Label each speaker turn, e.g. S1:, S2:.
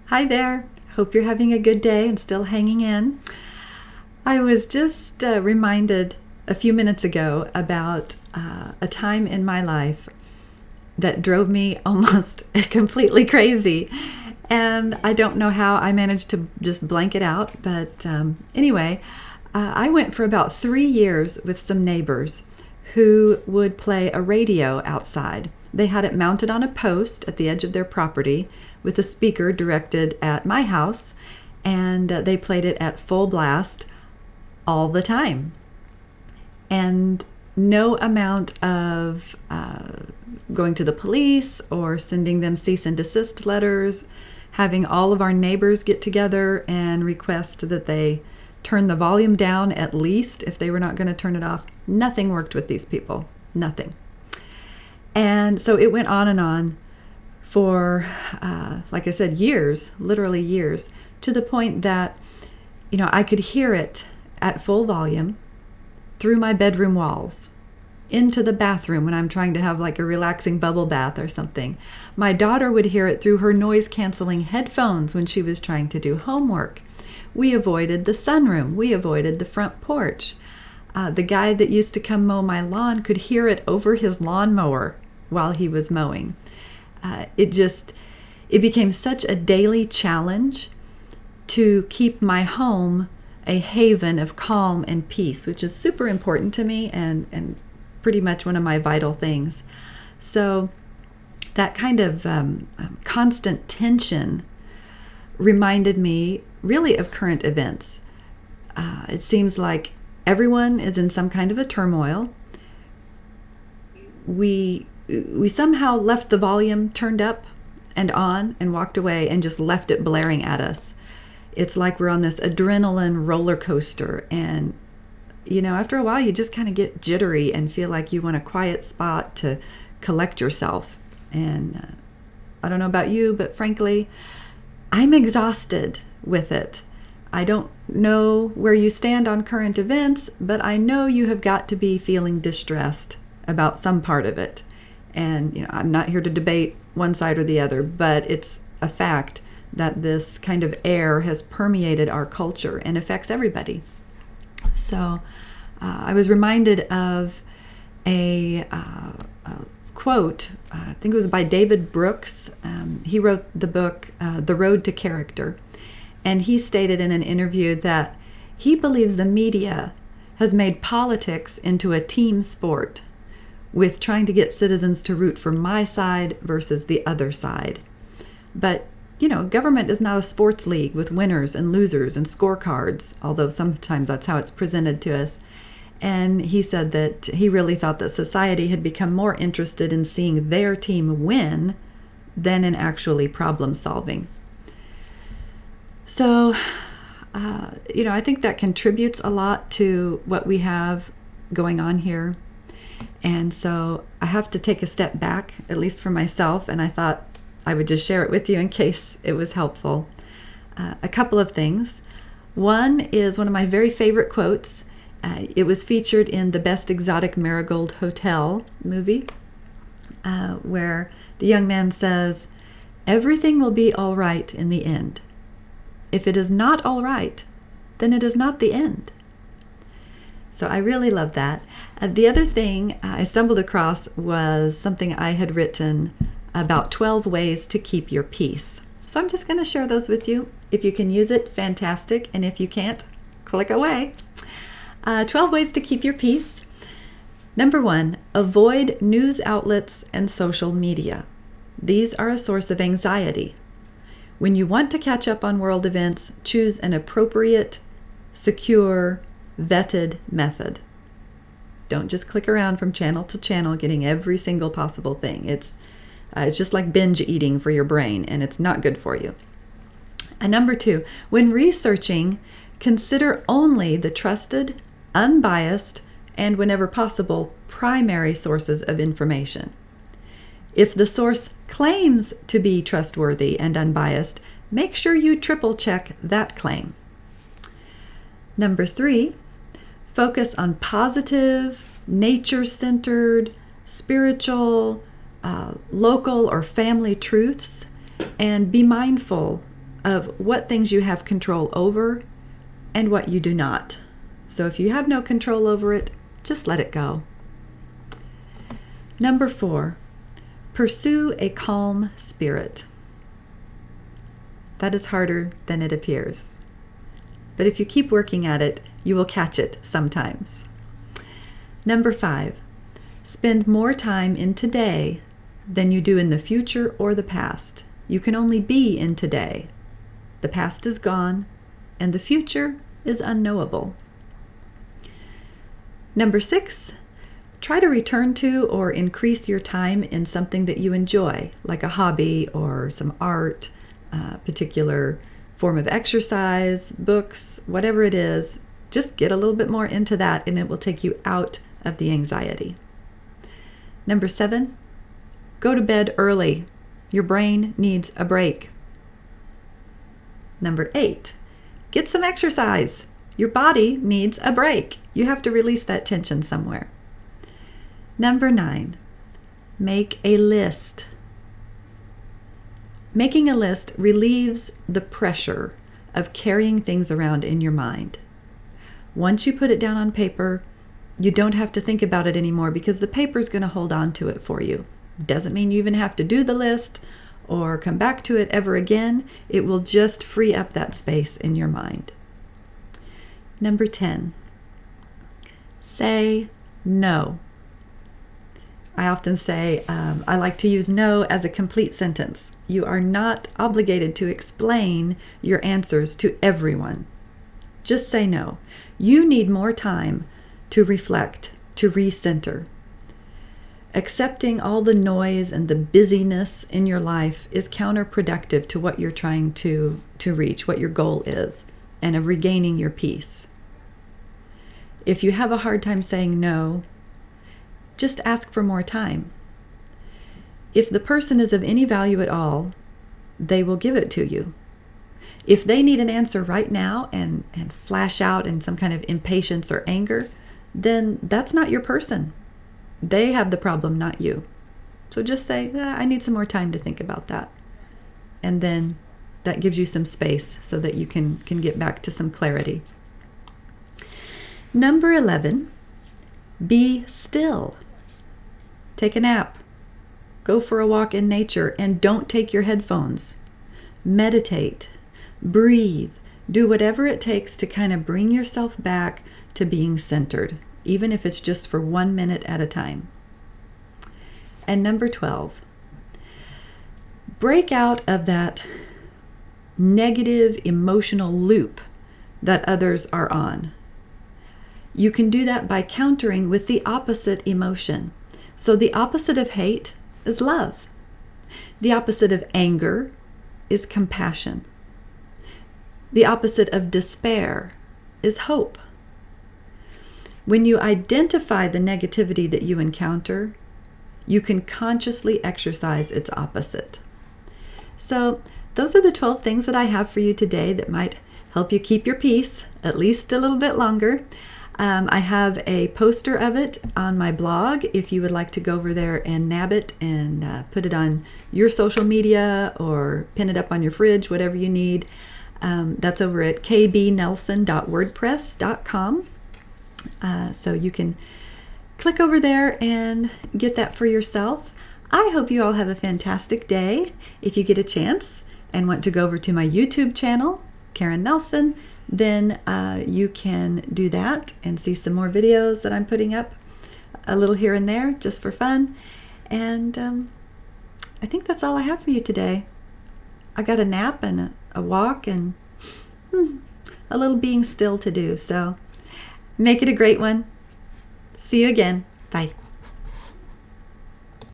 S1: Hi there. Hope you're having a good day and still hanging in. I was just reminded a few minutes ago about a time in my life that drove me almost completely crazy. And I don't know how I managed to just blank it out. But anyway, I went for about 3 years with some neighbors who would play a radio outside. They had it mounted on a post at the edge of their property with a speaker directed at my house, and they played it at full blast all the time. And no amount of going to the police or sending them cease and desist letters, having all of our neighbors get together and request that they turn the volume down at least if they were not going to turn it off. Nothing worked with these people. Nothing. And so it went on and on for, like I said, years, literally years, to the point that, I could hear it at full volume through my bedroom walls, into the bathroom when I'm trying to have like a relaxing bubble bath or something. My daughter would hear it through her noise-canceling headphones when she was trying to do homework. We avoided the sunroom. We avoided the front porch. The guy that used to come mow my lawn could hear it over his lawnmower while he was mowing. It became such a daily challenge to keep my home a haven of calm and peace, which is super important to me and pretty much one of my vital things. So that kind of constant tension reminded me really of current events. It seems like everyone is in some kind of a turmoil. We somehow left the volume turned up and on and walked away and just left it blaring at us. It's like we're on this adrenaline roller coaster, and after a while you just kind of get jittery and feel like you want a quiet spot to collect yourself. And I don't know about you, but frankly, I'm exhausted with it. I don't know where you stand on current events, but I know you have got to be feeling distressed about some part of it. And I'm not here to debate one side or the other, but it's a fact that this kind of air has permeated our culture and affects everybody. So I was reminded of a quote, I think it was by David Brooks. He wrote the book, The Road to Character. And he stated in an interview that he believes the media has made politics into a team sport, with trying to get citizens to root for my side versus the other side. But government is not a sports league with winners and losers and scorecards, although sometimes that's how it's presented to us. And he said that he really thought that society had become more interested in seeing their team win than in actually problem solving. So, I think that contributes a lot to what we have going on here. And so I have to take a step back, at least for myself, and I thought I would just share it with you in case it was helpful. A couple of things. One is one of my very favorite quotes. It was featured in the Best Exotic Marigold Hotel movie, where the young man says, "Everything will be all right in the end. If it is not all right, then it is not the end." So I really love that. The other thing I stumbled across was something I had written about 12 ways to keep your peace. So I'm just going to share those with you. If you can use it, fantastic. And if you can't, click away. 12 ways to keep your peace. Number 1, avoid news outlets and social media. These are a source of anxiety. When you want to catch up on world events, choose an appropriate, secure, vetted method. Don't just click around from channel to channel getting every single possible thing. It's just like binge eating for your brain, and it's not good for you. And number 2, when researching, consider only the trusted, unbiased, and whenever possible, primary sources of information. If the source claims to be trustworthy and unbiased, make sure you triple check that claim. Number 3, focus on positive, nature-centered, spiritual, local or family truths, and be mindful of what things you have control over and what you do not. So if you have no control over it, just let it go. Number 4, pursue a calm spirit. That is harder than it appears. But if you keep working at it, you will catch it sometimes. Number 5, spend more time in today than you do in the future or the past. You can only be in today. The past is gone, and the future is unknowable. Number 6, try to return to or increase your time in something that you enjoy, like a hobby or some art, a particular form of exercise, books, whatever it is. Just get a little bit more into that, and it will take you out of the anxiety. Number 7, go to bed early. Your brain needs a break. Number 8, get some exercise. Your body needs a break. You have to release that tension somewhere. Number 9, make a list. Making a list relieves the pressure of carrying things around in your mind. Once you put it down on paper, you don't have to think about it anymore because the paper is going to hold on to it for you. Doesn't mean you even have to do the list or come back to it ever again. It will just free up that space in your mind. Number 10, say no. I often say, I like to use no as a complete sentence. You are not obligated to explain your answers to everyone. Just say no. You need more time to reflect, to recenter. Accepting all the noise and the busyness in your life is counterproductive to what you're trying to reach, what your goal is, and of regaining your peace. If you have a hard time saying no, just ask for more time. If the person is of any value at all, they will give it to you. If they need an answer right now and flash out in some kind of impatience or anger, then that's not your person. They have the problem, not you. So just say, I need some more time to think about that. And then that gives you some space so that you can get back to some clarity. Number 11, be still. Take a nap. Go for a walk in nature and don't take your headphones. Meditate. Breathe. Do whatever it takes to kind of bring yourself back to being centered, even if it's just for 1 minute at a time. And number 12, break out of that negative emotional loop that others are on. You can do that by countering with the opposite emotion. So the opposite of hate is love. The opposite of anger is compassion. The opposite of despair is hope. When you identify the negativity that you encounter, you can consciously exercise its opposite. So those are the 12 things that I have for you today that might help you keep your peace at least a little bit longer. I have a poster of it on my blog if you would like to go over there and nab it and put it on your social media or pin it up on your fridge, whatever you need. That's over at kbnelson.wordpress.com. So you can click over there and get that for yourself. I hope you all have a fantastic day. If you get a chance and want to go over to my YouTube channel, Karen Nelson, then you can do that and see some more videos that I'm putting up a little here and there just for fun. And I think that's all I have for you today. I got a nap and a walk and a little being still to do. So make it a great one. See you again. Bye.